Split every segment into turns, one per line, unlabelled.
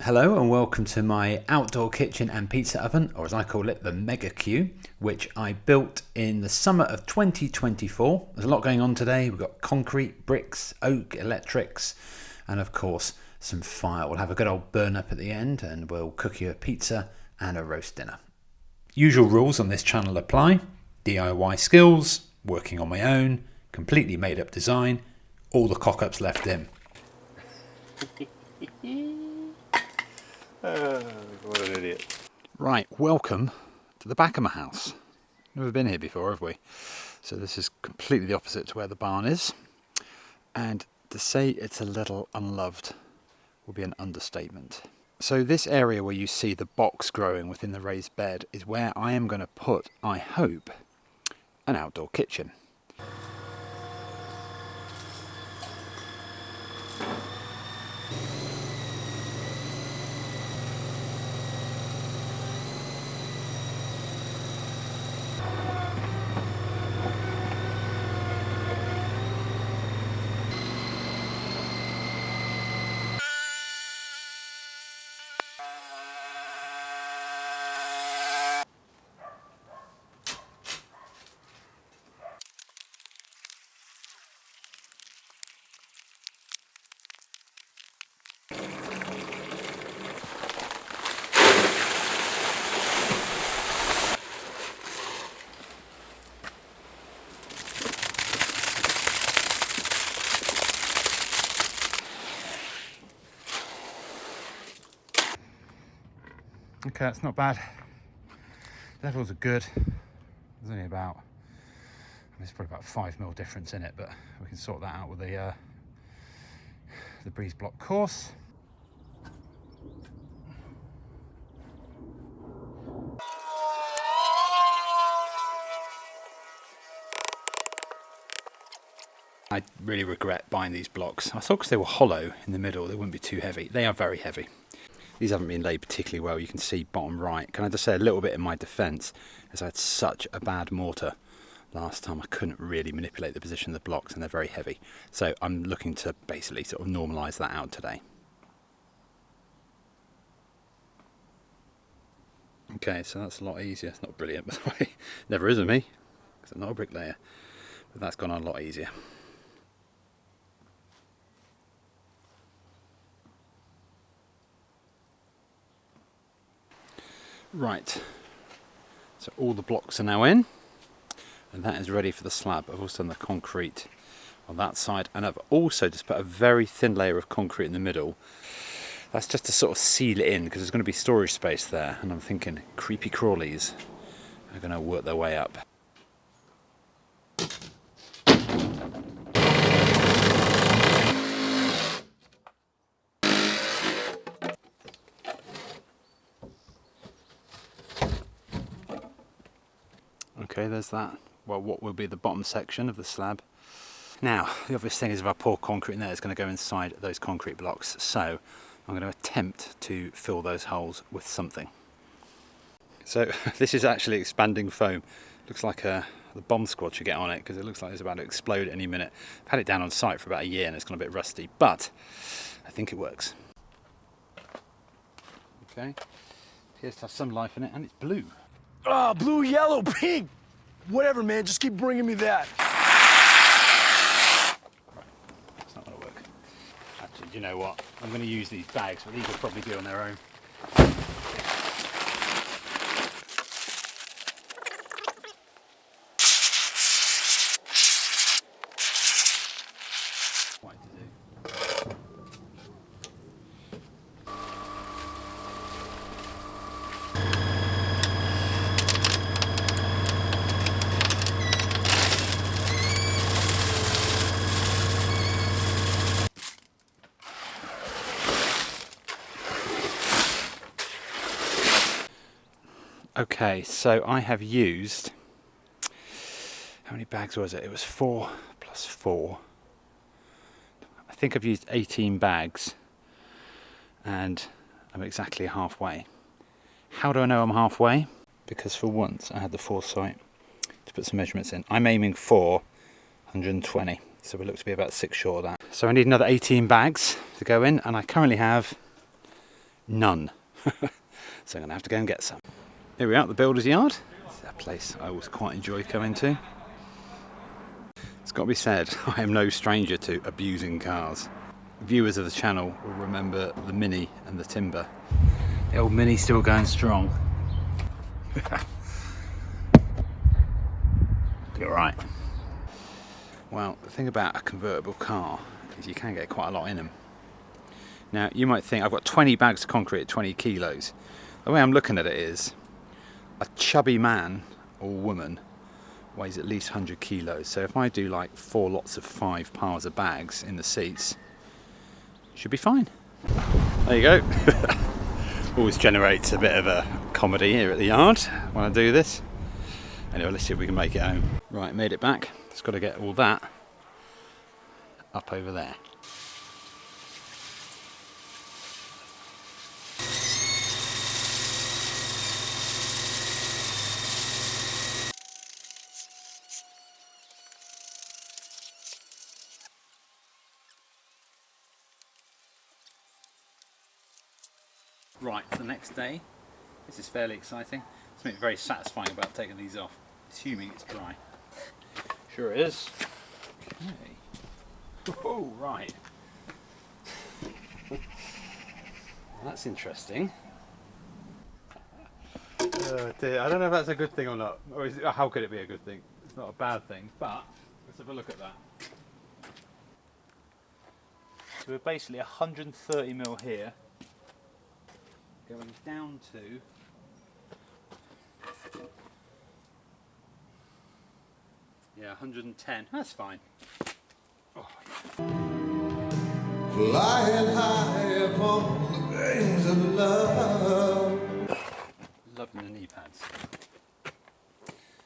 Hello and welcome to my outdoor kitchen and pizza oven, or as I call it, the Mega Q, which I built in the summer of 2024. There's a lot going on today. We've got concrete, bricks, oak, electrics, and of course some fire. We'll have a good old burn up at the end and we'll cook you a pizza and a roast dinner. Usual rules on this channel apply. DIY skills, working on my own, completely made up design, all the cock-ups left in.
What an idiot.
Right, welcome to the back of my house. Never been here before, have we? So this is completely the opposite to where the barn is. And to say it's a little unloved will be an understatement. So this area where you see the box growing within the raised bed is where I am going to put, I hope, an outdoor kitchen. Okay, that's not bad. Levels are good. There's only about, there's probably about 5mm difference in it, but we can sort that out with the breeze block course. I really regret buying these blocks. I thought because they were hollow in the middle, they wouldn't be too heavy. They are very heavy. These haven't been laid particularly well. You can see bottom right. Can I just say a little bit in my defence, as I had such a bad mortar last time, I couldn't really manipulate the position of the blocks and they're very heavy. So I'm looking to basically sort of normalise that out today. Okay, so that's a lot easier. It's not brilliant, by the way. Never is with me, because I'm not a bricklayer. But that's gone on a lot easier. Right, so all the blocks are now in, and that is ready for the slab. I've also done the concrete on that side, and I've also just put a very thin layer of concrete in the middle. That's just to sort of seal it in, because there's going to be storage space there, and I'm thinking creepy crawlies are going to work their way up. Okay, there's that. Well, what will be the bottom section of the slab. Now, the obvious thing is if I pour concrete in there, it's going to go inside those concrete blocks. So I'm going to attempt to fill those holes with something. So this is actually expanding foam. Looks like the bomb squad should get on it, because it looks like it's about to explode any minute. I've had it down on site for about a year and it's gone a bit rusty, but I think it works. Okay, appears to have some life in it, and it's blue.
Ah, blue, yellow, pink. Whatever, man. Just keep bringing me that.
It's not going to work. Actually, you know what? I'm going to use these bags, but these will probably do on their own. What to do? Okay, so I have used, how many bags was it? It was 4 plus 4. I think I've used 18 bags and I'm exactly halfway. How do I know I'm halfway? Because for once I had the foresight to put some measurements in. I'm aiming for 120, so we look to be about 6 short of that. So I need another 18 bags to go in, and I currently have None. So I'm going to have to go and get some. Here we are at the builder's yard. It's a place I always quite enjoy coming to. It's got to be said, I am no stranger to abusing cars. Viewers of the channel will remember the Mini and the Timber. The old Mini's still going strong. You're right. Well, the thing about a convertible car is you can get quite a lot in them. Now, you might think I've got 20 bags of concrete at 20 kilos. The way I'm looking at it is a chubby man or woman weighs at least 100 kilos. So if I do like 4 lots of 5 piles of bags in the seats, should be fine. There you go. Always generates a bit of a comedy here at the yard when I do this. Anyway, let's see if we can make it home. Right, made it back. Just got to get all that up over there. Right, the next day. This is fairly exciting. Something very satisfying about taking these off, assuming it's dry. Sure it is. Okay. Oh, right. Well, that's interesting. Dear, I don't know if that's a good thing or not. Or how could it be a good thing? It's not a bad thing, but let's have a look at that. So we're basically 130mm here, going down to yeah, 110. That's fine. Oh, flying high upon the wings of love. Loving the knee pads.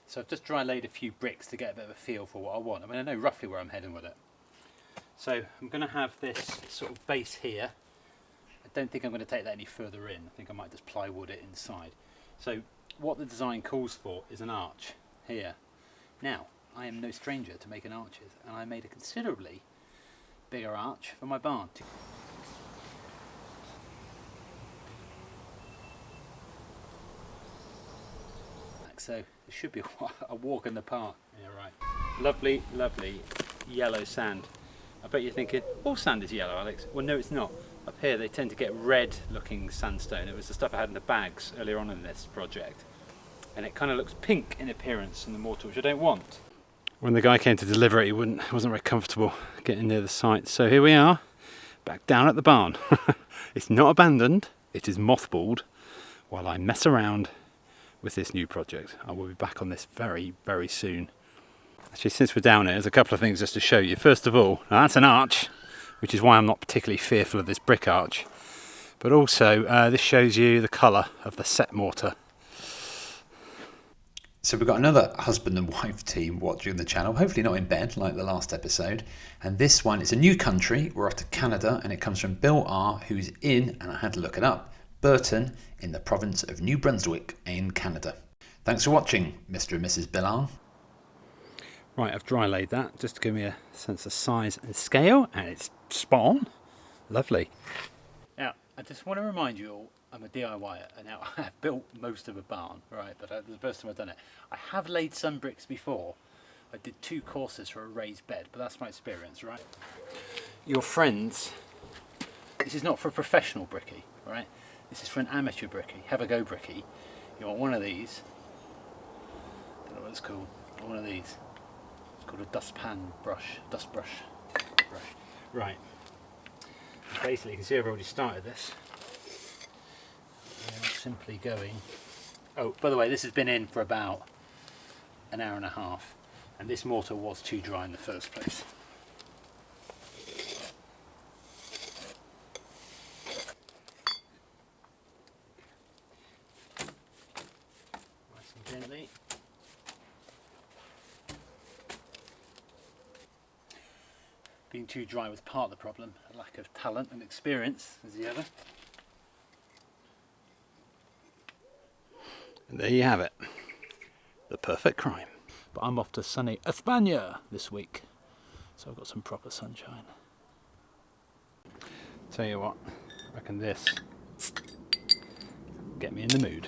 So I've just dry laid a few bricks to get a bit of a feel for what I want. I mean, I know roughly where I'm heading with it. So I'm going to have this sort of base here. I don't think I'm going to take that any further in. I think I might just plywood it inside. So what the design calls for is an arch here. Now, I am no stranger to making arches, and I made a considerably bigger arch for my barn. So it should be a walk in the park. Yeah, right. Lovely, lovely yellow sand. I bet you're thinking, all sand is yellow, Alex. Well, no, it's not. Up here they tend to get red looking sandstone. It was the stuff I had in the bags earlier on in this project. And it kind of looks pink in appearance in the mortar, which I don't want. When the guy came to deliver it, he wasn't very comfortable getting near the site. So here we are, back down at the barn. It's not abandoned, it is mothballed while I mess around with this new project. I will be back on this very, very soon. Actually, since we're down here, there's a couple of things just to show you. First of all, now that's an arch, which is why I'm not particularly fearful of this brick arch. But also, this shows you the colour of the set mortar. So we've got another husband and wife team watching the channel, hopefully not in bed like the last episode. And this one is a new country. We're off to Canada, and it comes from Bill R, who's in, and I had to look it up, Burton in the province of New Brunswick in Canada. Thanks for watching, Mr. and Mrs. Bill R. Right, I've dry laid that just to give me a sense of size and scale, and it's spot on. Lovely. Now, I just want to remind you all, I'm a DIYer, and now I've built most of a barn, right, but this is the first time I've done it. I have laid some bricks before. I did 2 courses for a raised bed, but that's my experience, right? Your friends, this is not for a professional brickie, right? This is for an amateur brickie, have a go brickie. You want one of these, I don't know what it's called, one of these. It's called a dust brush. Right. Basically, you can see I've already started this. I'm simply going. Oh, by the way, this has been in for about an hour and a half, and this mortar was too dry in the first place. Nice and gently. Being too dry was part of the problem. A lack of talent and experience is the other. And there you have it. The perfect crime. But I'm off to sunny España this week. So I've got some proper sunshine. Tell you what, I reckon this get me in the mood.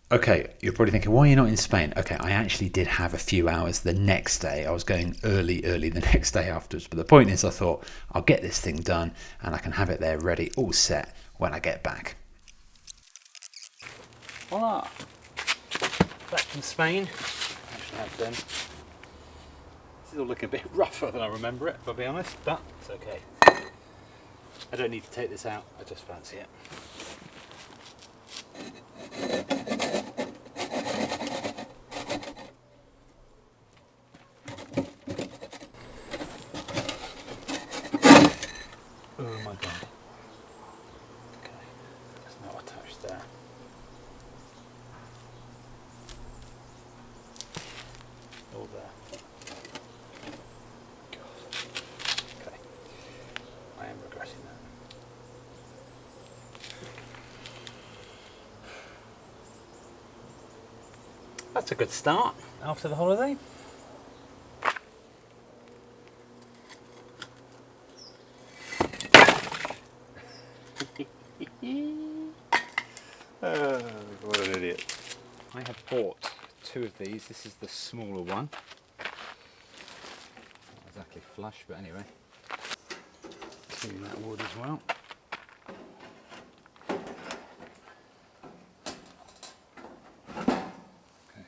Okay, you're probably thinking, why are you not in Spain? Okay, I actually did have a few hours the next day. I was going early the next day afterwards. But the point is, I thought, I'll get this thing done and I can have it there ready, all set when I get back. Voila! Back from Spain. Actually have them. This is all looking a bit rougher than I remember it, if I'll be honest, but it's okay. I don't need to take this out, I just fancy it. Oh my god. Okay, that's not attached there. All there. God. Okay. I am regretting that. That's a good start after the holiday.
What an idiot.
I have bought 2 of these. This is the smaller one. Not exactly flush, but anyway. Clean that wood as well. Okay.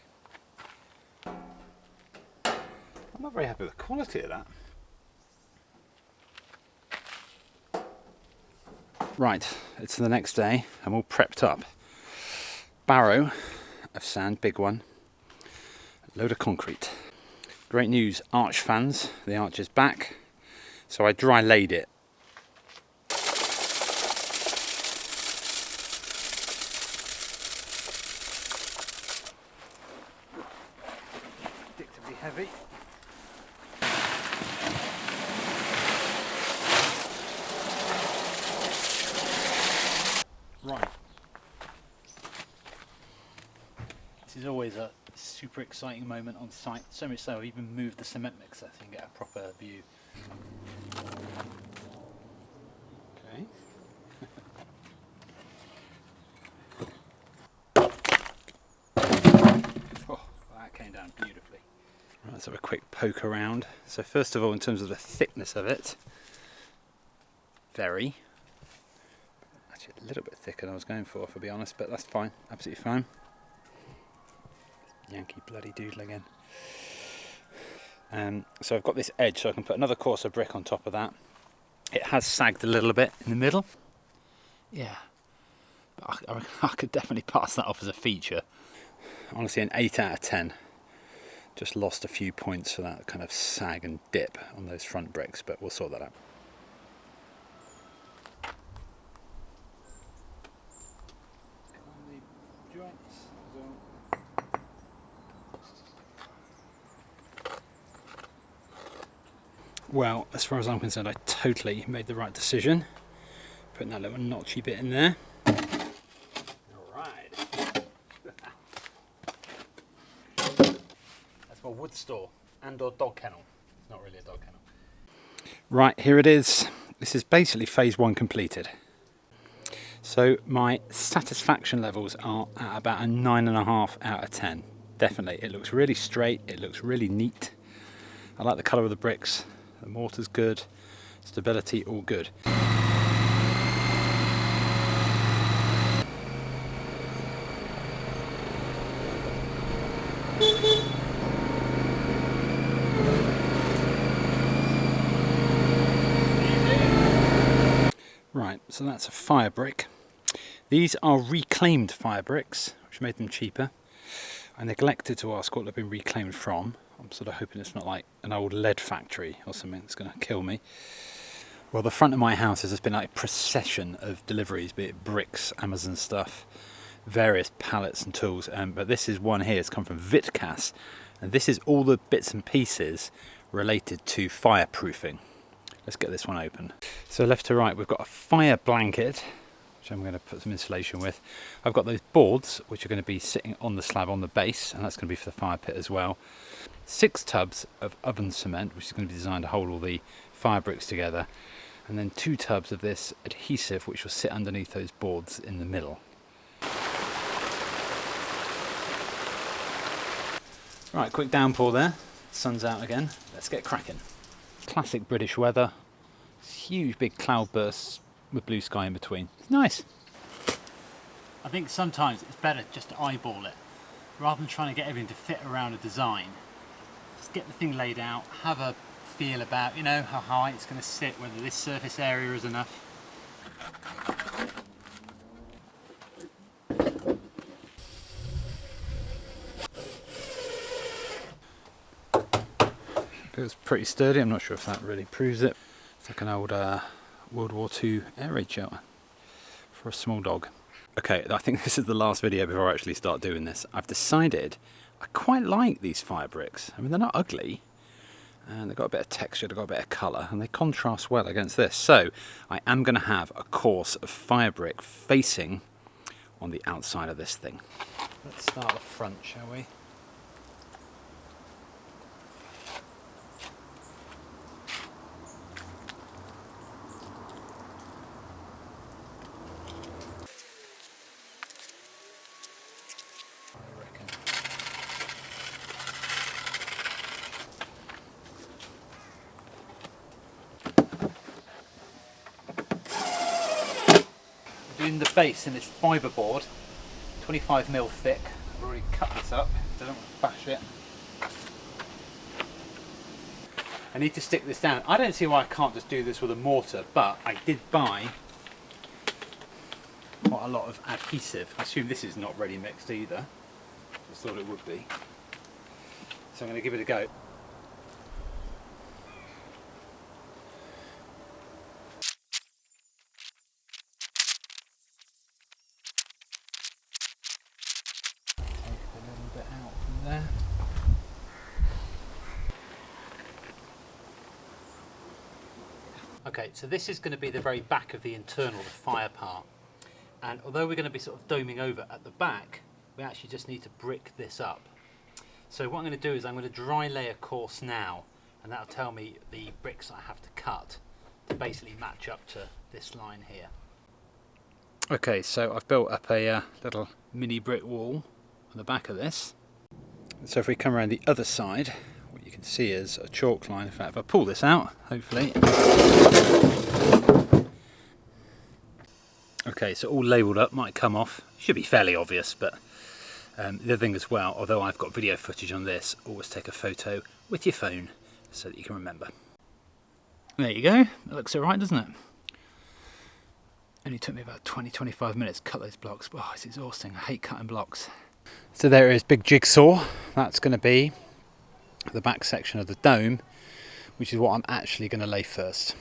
I'm not very happy with the quality of that. Right, it's the next day. I'm all prepped up. Barrow of sand, big one. Load of concrete. Great news, arch fans. The arch is back. So I dry laid it. Predictably heavy. Right. This is always a super exciting moment on site. So much so I've even moved the cement mixer so you can get a proper view. Okay. Oh, that came down beautifully. Right, let's have a quick poke around. So first of all, in terms of the thickness of it, very. Actually a little bit thicker than I was going for, if I'll be honest, but that's fine, absolutely fine. Yankee bloody doodle again. So I've got this edge, so I can put another course of brick on top of that. It has sagged a little bit in the middle. Yeah, but I could definitely pass that off as a feature. Honestly, an 8 out of 10. Just lost a few points for that kind of sag and dip on those front bricks, but we'll sort that out. Well, as far as I'm concerned, I totally made the right decision. Putting that little notchy bit in there. Alright. That's my wood store and or dog kennel. It's not really a dog kennel. Right, here it is. This is basically phase 1 completed. So my satisfaction levels are at about a 9.5 out of 10. Definitely. It looks really straight. It looks really neat. I like the colour of the bricks. The mortar's good, stability all good. Right, so that's a fire brick. These are reclaimed fire bricks, which made them cheaper. I neglected to ask what they've been reclaimed from. I'm sort of hoping it's not like an old lead factory or something that's going to kill me. Well, the front of my house has just been like a procession of deliveries, be it bricks, Amazon stuff, various pallets and tools. But this is one here, it's come from Vitkas. And this is all the bits and pieces related to fireproofing. Let's get this one open. So left to right, we've got a fire blanket, which I'm going to put some insulation with. I've got those boards, which are going to be sitting on the slab on the base, and that's going to be for the fire pit as well. 6 tubs of oven cement, which is going to be designed to hold all the fire bricks together. and then 2 tubs of this adhesive which will sit underneath those boards in the middle. Right, quick downpour there. Sun's out again. Let's get cracking. Classic British weather. Huge big cloud bursts with blue sky in between. It's nice. I think sometimes it's better just to eyeball it rather than trying to get everything to fit around a design. Just get the thing laid out, have a feel about, you know, how high it's going to sit, whether this surface area is enough. Feels pretty sturdy. I'm not sure if that really proves it. It's like an old World War II air raid shelter for a small dog. Okay, I think this is the last video before I actually start doing this. I've decided I quite like these fire bricks. I mean, they're not ugly, and they've got a bit of texture, they've got a bit of colour, and they contrast well against this. So I am going to have a course of fire brick facing on the outside of this thing. Let's start the front, shall we? Doing the base in this fibreboard, 25mm thick. I've already cut this up, so I don't want to bash it. I need to stick this down. I don't see why I can't just do this with a mortar, but I did buy quite a lot of adhesive. I assume this is not ready mixed either. Just thought it would be. So I'm going to give it a go. Okay, so this is going to be the very back of the internal, the fire part. And although we're going to be sort of doming over at the back, we actually just need to brick this up. So what I'm going to do is I'm going to dry lay a course now, and that'll tell me the bricks I have to cut to basically match up to this line here. Okay, so I've built up a little mini brick wall on the back of this. So if we come around the other side, what you can see is a chalk line. In fact, if I pull this out, hopefully. Okay, so all labelled up, might come off. Should be fairly obvious, but the other thing as well, although I've got video footage on this, always take a photo with your phone so that you can remember. There you go. That looks alright, doesn't it? Only took me about 20-25 minutes to cut those blocks. Oh, it's exhausting. I hate cutting blocks. So there is big jigsaw. That's going to be the back section of the dome, which is what I'm actually going to lay first.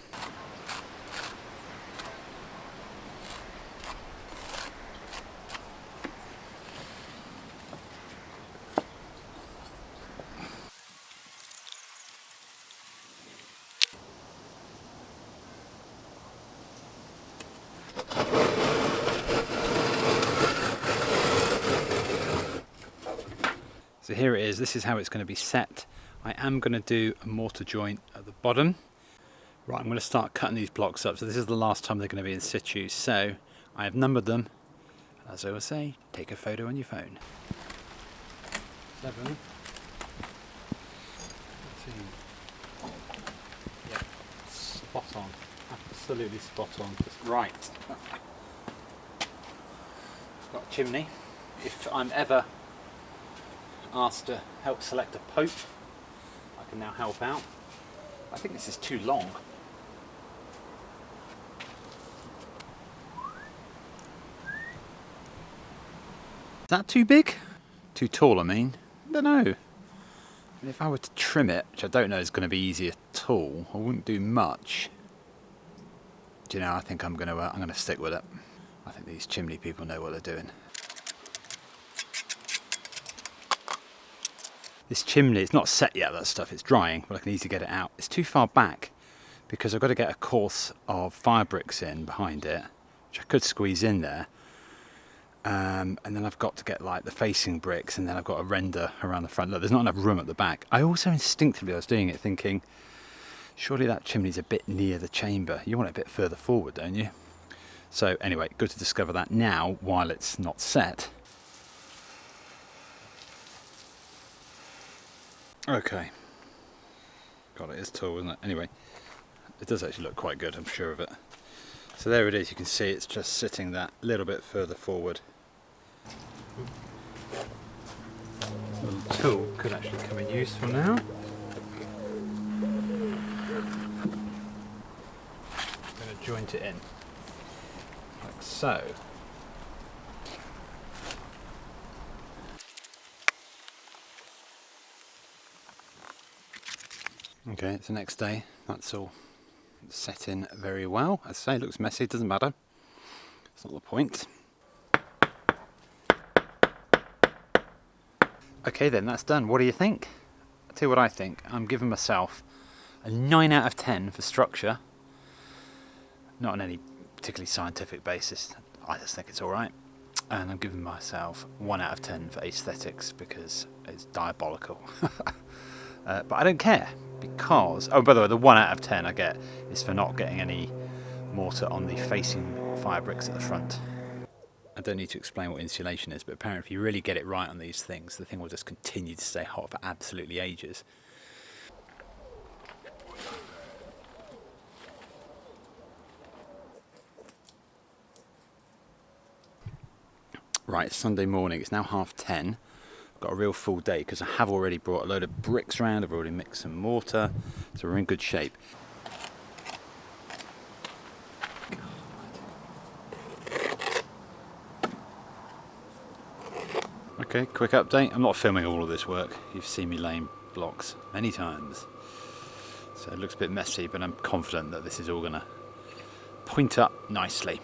So here it is, this is how it's going to be set. I am going to do a mortar joint at the bottom. Right, I'm going to start cutting these blocks up. So this is the last time they're going to be in situ. So I have numbered them. As I always say, take a photo on your phone. 7. 13. Yeah, spot on. Absolutely spot on. Just right. Got a chimney. If I'm ever asked to help select a pope, I can now help out. I think this is too long. Is that too big? Too tall, I mean? I don't know. If I were to trim it, which I don't know is going to be easy at all, I wouldn't do much. Do you know, I think I'm going to stick with it. I think these chimney people know what they're doing. This chimney, it's not set yet, that stuff, it's drying, but I can easily get it out. It's too far back because I've got to get a course of fire bricks in behind it, which I could squeeze in there. And then I've got to get like the facing bricks, and then I've got to render around the front. Look, there's not enough room at the back. I also instinctively, I was doing it thinking, Surely that chimney's a bit near the chamber. You want it a bit further forward, don't you? So anyway, good to discover that now while it's not set. Okay. God, it is tall, isn't it? Anyway, it does actually look quite good, I'm sure of it. So there it is, you can see it's just sitting that little bit further forward. This little tool could actually come in useful now. I'm going to joint it in, like so. Okay, it's the next day, that's all set in very well. As I say, it looks messy, it doesn't matter. It's not the point. Okay then, that's done. What do you think? I'll tell you what I think. I'm giving myself a 9 out of 10 for structure. Not on any particularly scientific basis. I just think it's alright. And I'm giving myself 1 out of 10 for aesthetics because it's diabolical. But I don't care because... Oh, by the way, the 1 out of 10 I get is for not getting any mortar on the facing fire bricks at the front. I don't need to explain what insulation is, but apparently if you really get it right on these things, the thing will just continue to stay hot for absolutely ages. Right, it's Sunday morning, it's now 10:30. I've got a real full day because I have already brought a load of bricks around, I've already mixed some mortar, so we're in good shape. Okay, quick update. I'm not filming all of this work. You've seen me laying blocks many times. So it looks a bit messy, but I'm confident that this is all going to point up nicely.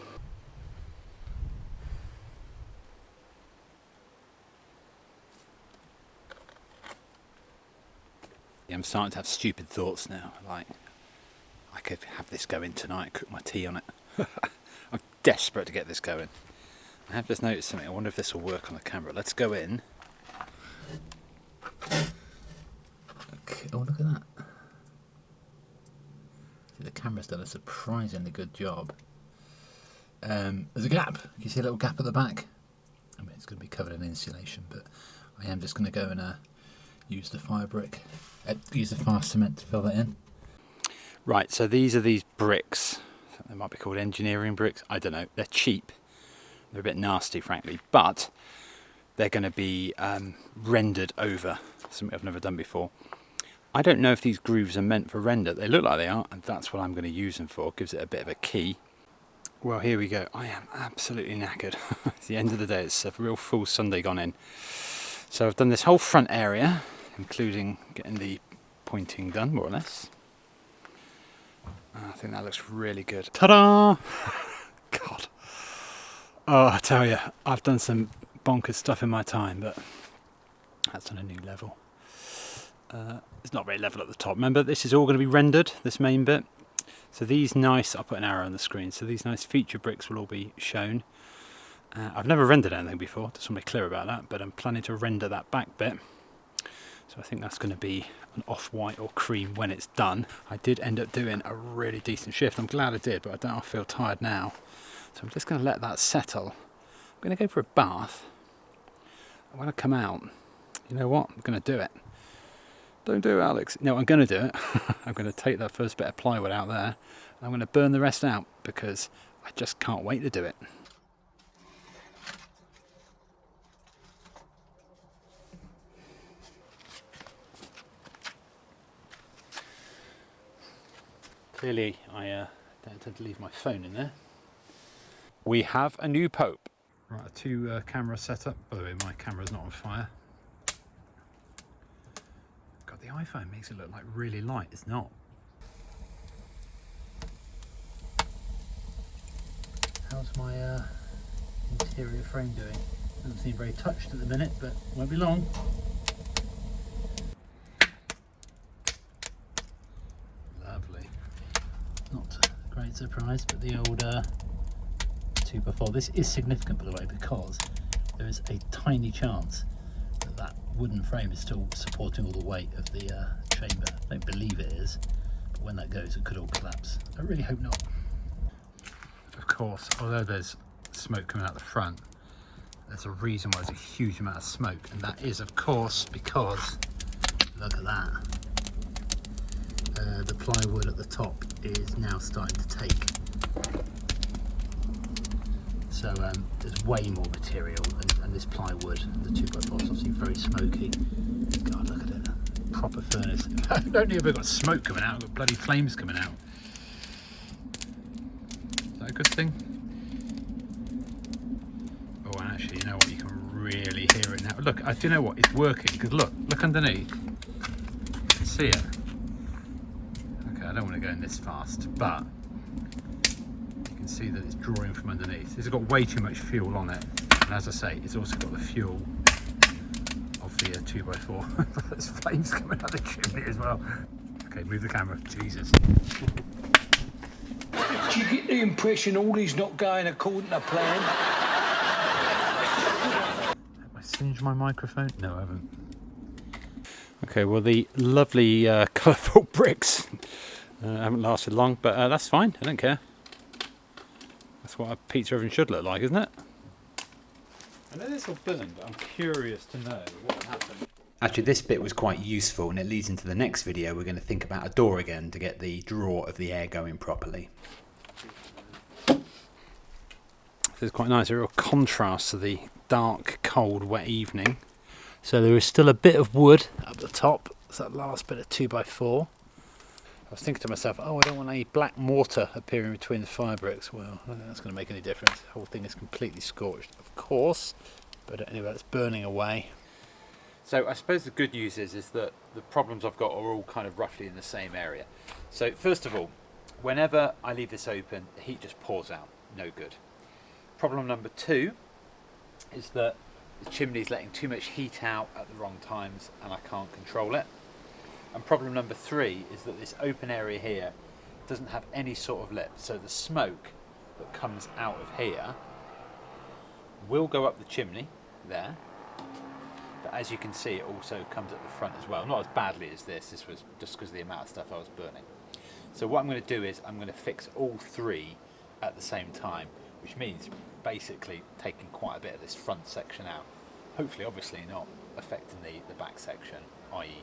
I'm starting to have stupid thoughts now. Like, I could have this going tonight, cook my tea on it. I'm desperate to get this going. I have just noticed something. I wonder if this will work on the camera. Let's go in. Okay. Oh, look at that. See, the camera's done a surprisingly good job. There's a gap. You see a little gap at the back? I mean, it's going to be covered in insulation, but I am just going to go and use the fire brick. Use the fire cement to fill that in. Right, so these are these bricks. They might be called engineering bricks. I don't know. They're cheap. They're a bit nasty, frankly, but they're going to be rendered over, something I've never done before. I don't know if these grooves are meant for render. They look like they are, and that's what I'm going to use them for. Gives it a bit of a key. Well, here we go. I am absolutely knackered. It's the end of the day. It's a real full Sunday gone in. So I've done this whole front area, including getting the pointing done, more or less. I think that looks really good. Ta-da! God. Oh, I tell you, I've done some bonkers stuff in my time, but that's on a new level. It's not very level at the top. Remember, this is all going to be rendered, this main bit. So these nice, I'll put an arrow on the screen, so these nice feature bricks will all be shown. I've never rendered anything before, just want to be clear about that, but I'm planning to render that back bit. So I think that's going to be an off-white or cream when it's done. I did end up doing a really decent shift. I'm glad I did, but I don't feel tired now. So I'm just going to let that settle. I'm going to go for a bath. And when I come out, you know what? I'm going to do it. Don't do it, Alex. No, I'm going to do it. I'm going to take that first bit of plywood out there. And I'm going to burn the rest out because I just can't wait to do it. Clearly, I don't tend to leave my phone in there. We have a new Pope. Right, a two camera setup. By the way, my camera's not on fire. God, the iPhone makes it look like really light. It's not. How's my interior frame doing? Doesn't seem very touched at the minute, but won't be long. Lovely. Not a great surprise, but the old 2x4. This is significant, by the way, because there is a tiny chance that that wooden frame is still supporting all the weight of the chamber. I don't believe it is, but when that goes, it could all collapse. I really hope not. Of course, although there's smoke coming out the front, there's a reason why there's a huge amount of smoke, and that is, of course, because look at that. The plywood at the top is now starting to take. So there's way more material, and this plywood, the 2x4, is obviously very smoky. God, look at it. Proper furnace. I don't know if I've got smoke coming out, I've got bloody flames coming out. Is that a good thing? Oh, and actually, you know what? You can really hear it now. Look, do you know what? It's working, because look underneath. You can see it. Okay, I don't want to go in this fast, but you can see that it's drawing from underneath. It's got way too much fuel on it, and as I say, it's also got the fuel of the 2x4. There's flames coming out of the chimney as well. Okay, move the camera. Jesus.
Do you get the impression all is not going according to plan?
Have I singed my microphone? No, I haven't. Okay, well, the lovely colourful bricks haven't lasted long, but that's fine. I don't care. That's what a pizza oven should look like, isn't it? I know this will burn, but I'm curious to know what happened. Actually, this bit was quite useful, and it leads into the next video. We're going to think about a door again to get the draw of the air going properly. This is quite nice, a real contrast to the dark, cold, wet evening. So there is still a bit of wood up the top. It's that last bit of 2x4. I was thinking to myself, oh, I don't want any black mortar appearing between the fire bricks. Well, I don't think that's going to make any difference. The whole thing is completely scorched, of course. But anyway, it's burning away. So I suppose the good news is that the problems I've got are all kind of roughly in the same area. So first of all, whenever I leave this open, the heat just pours out. No good. Problem number 2 is that the chimney is letting too much heat out at the wrong times, and I can't control it. And problem number 3 is that this open area here doesn't have any sort of lip, so the smoke that comes out of here will go up the chimney there, but as you can see, it also comes at the front as well. Not as badly as this was just because of the amount of stuff I was burning. So what I'm going to do is I'm going to fix all 3 at the same time, which means basically taking quite a bit of this front section out. Hopefully, obviously not affecting the back section, i.e.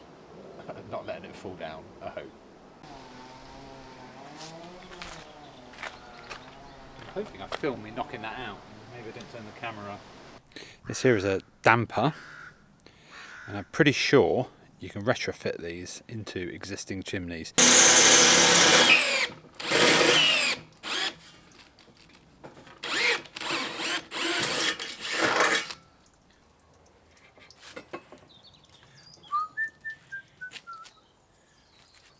not letting it fall down, I hope. I'm hoping I filmed me knocking that out. Maybe I didn't turn the camera up. This here is a damper, and I'm pretty sure you can retrofit these into existing chimneys.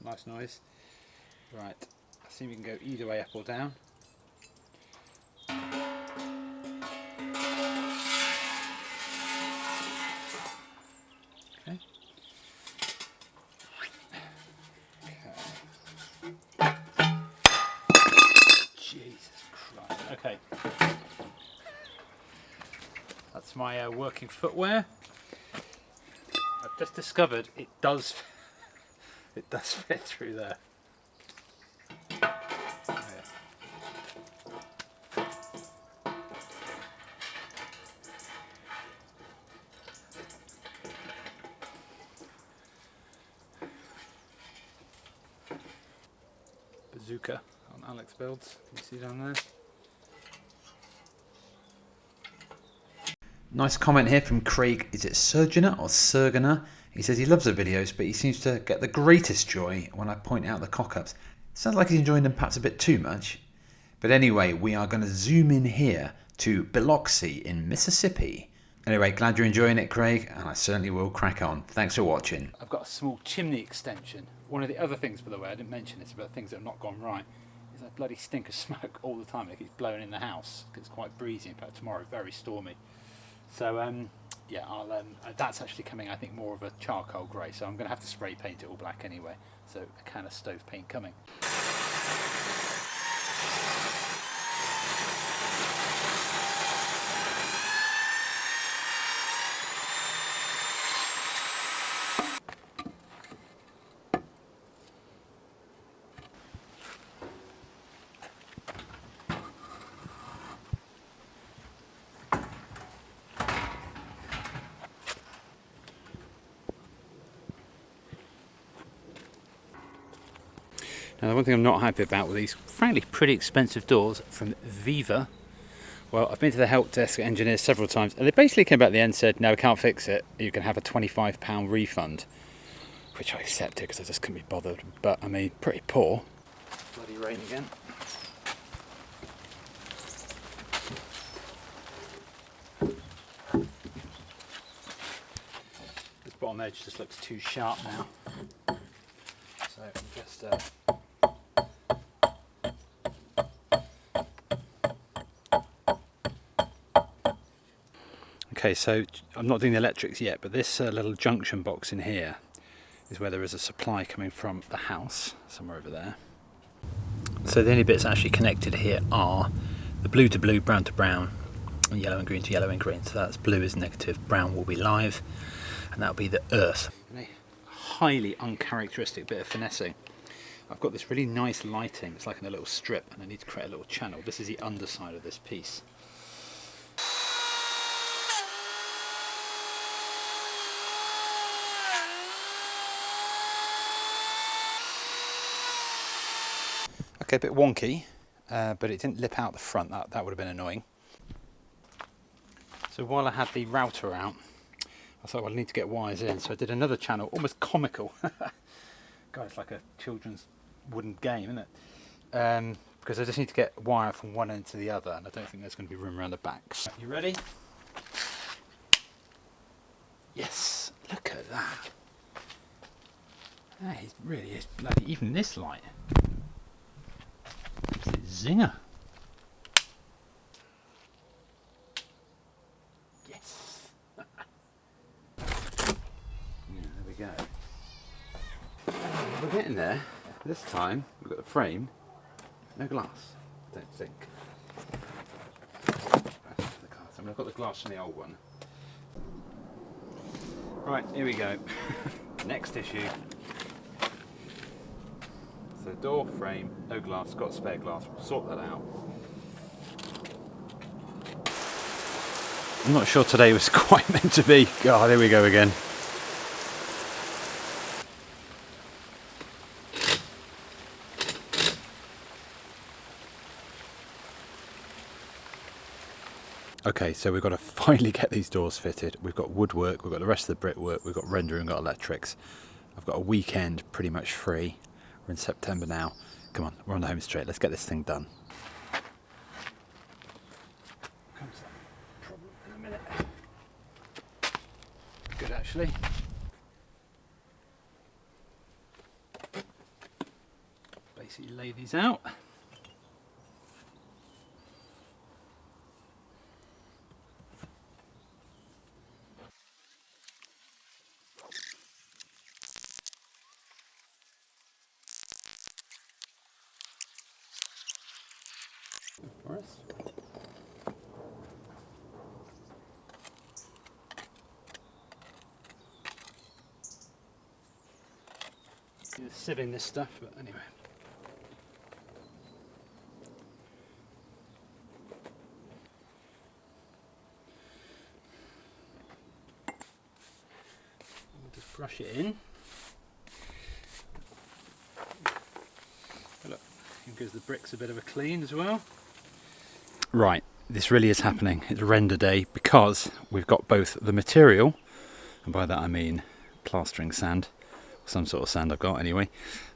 Nice noise. Right, I see we can go either way, up or down. Okay. Jesus Christ. Okay. That's my working footwear. I've just discovered it does fit through there. Oh, yeah. Bazooka on Alex builds. Can you see down there? Nice comment here from Craig. Is it Surgener or Surgener? He says he loves the videos, but he seems to get the greatest joy when I point out the cock-ups. Sounds like he's enjoying them perhaps a bit too much. But anyway, we are going to zoom in here to Biloxi in Mississippi. Anyway, glad you're enjoying it, Craig, and I certainly will crack on. Thanks for watching. I've got a small chimney extension. One of the other things, by the way, I didn't mention this about things that have not gone right, is that bloody stink of smoke all the time. It keeps blowing in the house. It's quite breezy. In fact, tomorrow, very stormy. So, yeah, that's actually coming, I think, more of a charcoal grey, so I'm going to have to spray paint it all black anyway, so a can of stove paint coming. Now the one thing I'm not happy about with these frankly pretty expensive doors from Viva, well, I've been to the help desk engineers several times and they basically came back at the end and said, no, we can't fix it, you can have a £25 refund, which I accepted because I just couldn't be bothered, but I mean, pretty poor. Bloody rain again. This bottom edge just looks too sharp now, so just okay, so I'm not doing the electrics yet, but this little junction box in here is where there is a supply coming from the house, somewhere over there. So the only bits actually connected here are the blue to blue, brown to brown, and yellow and green to yellow and green. So that's blue is negative, brown will be live, and that'll be the earth. A highly uncharacteristic bit of finessing. I've got this really nice lighting, it's like in a little strip, and I need to create a little channel. This is the underside of this piece. Okay, a bit wonky, but it didn't lip out the front. That would have been annoying. So while I had the router out, I thought, well, I need to get wires in. So I did another channel, almost comical. God, it's like a children's wooden game, isn't it? Because I just need to get wire from one end to the other, and I don't think there's going to be room around the back. You ready? Yes, look at that. That really is bloody, even this light. Zinger. Yes. Yeah, there we go. We're getting there. This time we've got the frame, no glass, I don't think. I mean, I've got the glass from the old one. Right, here we go. Next issue. So door, frame, no glass, got spare glass, we'll sort that out. I'm not sure today was quite meant to be. God, there we go again. Okay, so we've got to finally get these doors fitted. We've got woodwork, we've got the rest of the brickwork, we've got rendering, we've got electrics. I've got a weekend pretty much free. We're in September now. Come on, we're on the home straight. Let's get this thing done. Comes that problem in a minute. Good, actually. Basically lay these out. Sieving this stuff, but anyway. We'll just brush it in. Look, it gives the bricks a bit of a clean as well. Right, this really is happening. It's render day because we've got both the material, and by that I mean plastering sand, some sort of sand I've got anyway,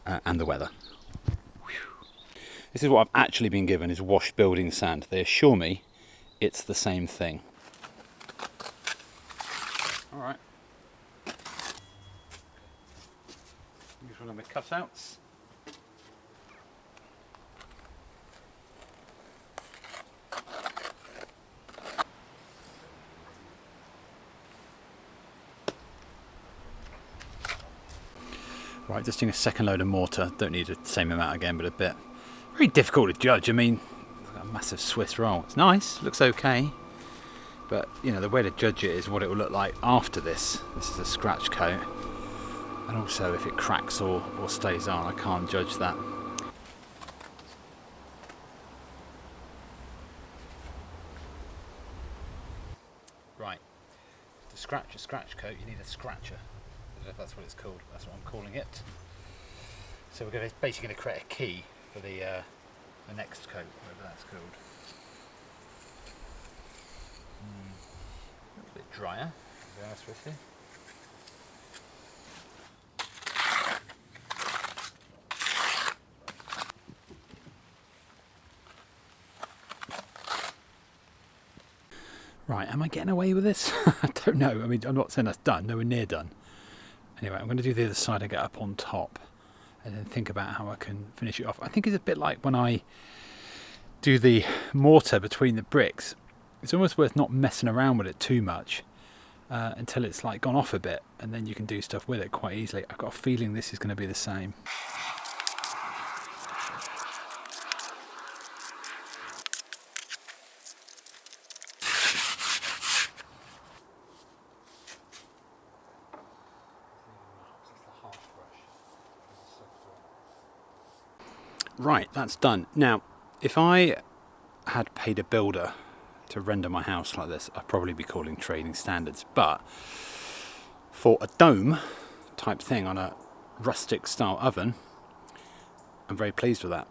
and the weather. Whew. This is what I've actually been given, is wash building sand. They assure me it's the same thing. Alright. Use one of my cutouts. Right, just doing a second load of mortar. Don't need the same amount again, but a bit. Very difficult to judge. I mean, a massive Swiss roll. It's nice, looks okay. But, you know, the way to judge it is what it will look like after this. This is a scratch coat. And also if it cracks or stays on, I can't judge that. Right, to scratch a scratch coat, you need a scratcher. I don't know if that's what it's called, that's what I'm calling it. So we're basically going to create a key for the next coat, whatever that's called. A little bit drier, to be honest with you. Right, am I getting away with this? I don't know. I mean, I'm not saying that's done, nowhere near done. Anyway, I'm going to do the other side and get up on top and then think about how I can finish it off. I think it's a bit like when I do the mortar between the bricks. It's almost worth not messing around with it too much until it's like gone off a bit, and then you can do stuff with it quite easily. I've got a feeling this is going to be the same. Right, that's done. Now, if I had paid a builder to render my house like this, I'd probably be calling trading standards. But for a dome type thing on a rustic style oven, I'm very pleased with that.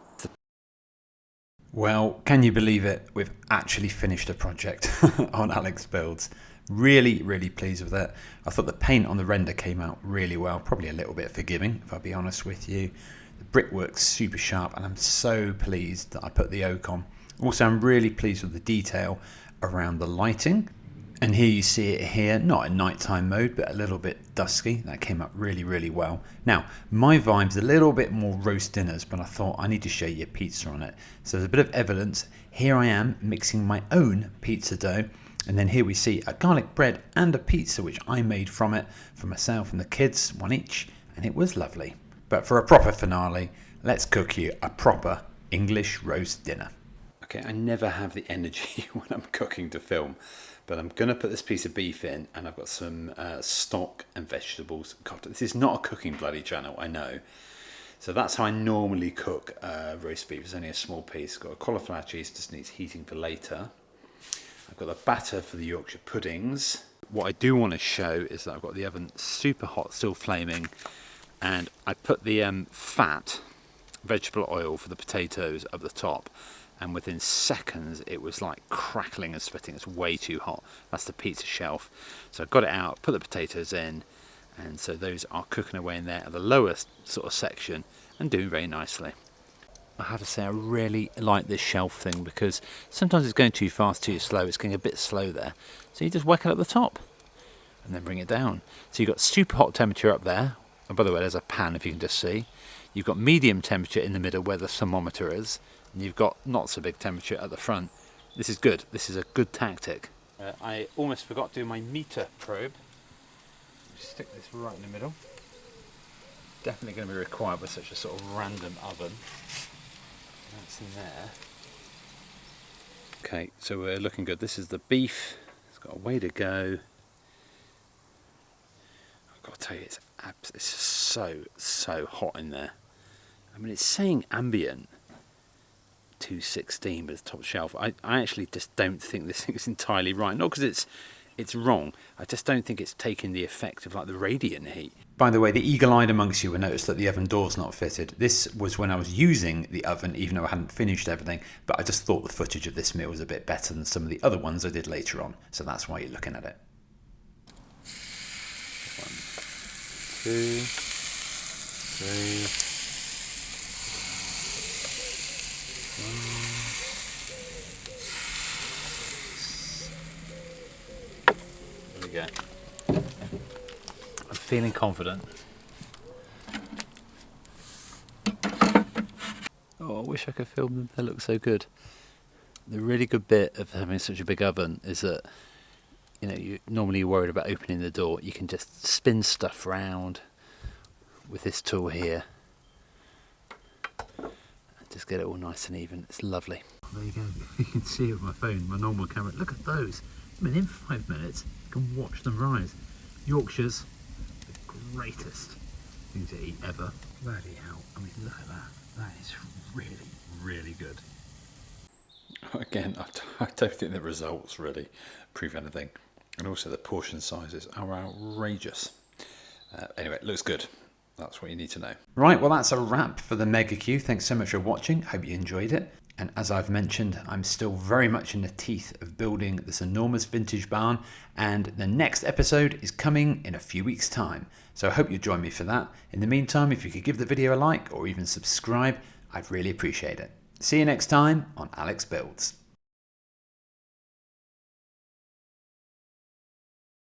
Well, can you believe it? We've actually finished a project on Alex Builds. Really, really pleased with it. I thought the paint on the render came out really well, probably a little bit forgiving, if I'll be honest with you. The brickwork's super sharp, and I'm so pleased that I put the oak on. Also, I'm really pleased with the detail around the lighting. And here you see it here, not in nighttime mode, but a little bit dusky. That came up really, really well. Now, my vibe's a little bit more roast dinners, but I thought I need to show you a pizza on it. So there's a bit of evidence. Here I am mixing my own pizza dough. And then here we see a garlic bread and a pizza, which I made from it for myself and the kids, one each. And it was lovely. But for a proper finale, let's cook you a proper English roast dinner. Okay, I never have the energy when I'm cooking to film, but I'm going to put this piece of beef in, and I've got some stock and vegetables. God, this is not a cooking bloody channel, I know. So that's how I normally cook roast beef. It's only a small piece. Got a cauliflower cheese, just needs heating for later. I've got the batter for the Yorkshire puddings. What I do want to show is that I've got the oven super hot, still flaming, and I put the fat vegetable oil for the potatoes up the top, and within seconds it was like crackling and spitting. It's way too hot. That's the pizza shelf. So I got it out, put the potatoes in, and so those are cooking away in there at the lowest sort of section and doing very nicely. I have to say I really like this shelf thing, because sometimes it's going too fast, too slow. It's getting a bit slow there. So you just whack it up the top and then bring it down. So you've got super hot temperature up there. And by the way, there's a pan if you can just see. You've got medium temperature in the middle where the thermometer is. And you've got not so big temperature at the front. This is good. This is a good tactic. I almost forgot to do my meter probe. Just stick this right in the middle. Definitely going to be required with such a sort of random oven. That's in there. Okay, so we're looking good. This is the beef. It's got a way to go. I've got to tell you, it's just so hot in there. I mean, it's saying ambient 216, but it's top shelf. I actually just don't think this thing is entirely right. Not because it's wrong. I just don't think it's taking the effect of like the radiant heat. By the way, the eagle-eyed amongst you will notice that the oven door's not fitted. This was when I was using the oven, even though I hadn't finished everything, but I just thought the footage of this meal was a bit better than some of the other ones I did later on. So that's why you're looking at it. 1, 2, 3. There we go. I'm feeling confident. Oh, I wish I could film them. They look so good. The really good bit of having such a big oven is that, you know, you're normally worried about opening the door. You can just spin stuff round with this tool here. Just get it all nice and even. It's lovely. There you go. You can see it with my phone, my normal camera. Look at those. I mean, in 5 minutes, you can watch them rise. Yorkshire's the greatest thing to eat ever. Bloody hell. I mean, look at that. That is really, really good. Again, I don't think the results really prove anything. And also the portion sizes are outrageous. Anyway, it looks good. That's what you need to know. Right, well, that's a wrap for the Mega Q. Thanks so much for watching. Hope you enjoyed it. And as I've mentioned, I'm still very much in the teeth of building this enormous vintage barn, and the next episode is coming in a few weeks' time. So I hope you'll join me for that. In the meantime, if you could give the video a like or even subscribe, I'd really appreciate it. See you next time on Alex Builds.